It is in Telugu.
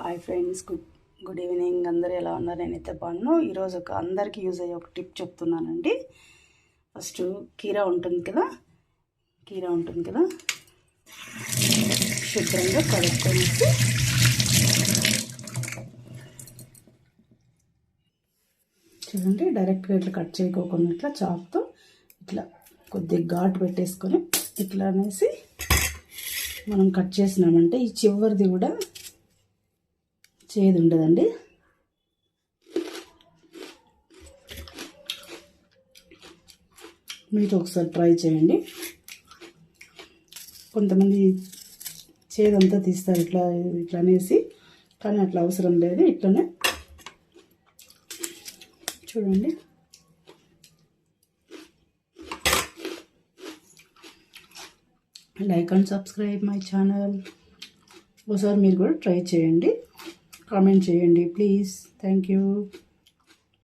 Hi friends, good evening. అందరూ ఎలా ఉన్నారు? నేనైతే బాగున్నాను. ఈరోజు అందరికీ యూజ్ అయ్యే ఒక టిప్ చెప్తున్నానండి. ఫస్ట్ కీరా ఉంటుంది కదా, శుభ్రంగా కడుక్కొని చూడండి, డైరెక్ట్గా ఇట్లా కట్ చేయకోకుండా ఇట్లా చాక్తో ఇట్లా కొద్దిగా ఘాటు పెట్టేసుకొని ఇట్లా అనేసి మనం కట్ చేసినామంటే ఈ చివరిది కూడా చేదు ఉండదండి. మీరు ఒకసారి ట్రై చేయండి. కొంతమంది చేదంతా తీస్తారు ఇట్లా అనేసి, కానీ అట్లా అవసరం లేదు. ఇట్లనే చూడండి. Like and subscribe my channel. ఒకసారి మీరు కూడా ట్రై చేయండి, కామెంట్ చేయండి ప్లీజ్. Thank you.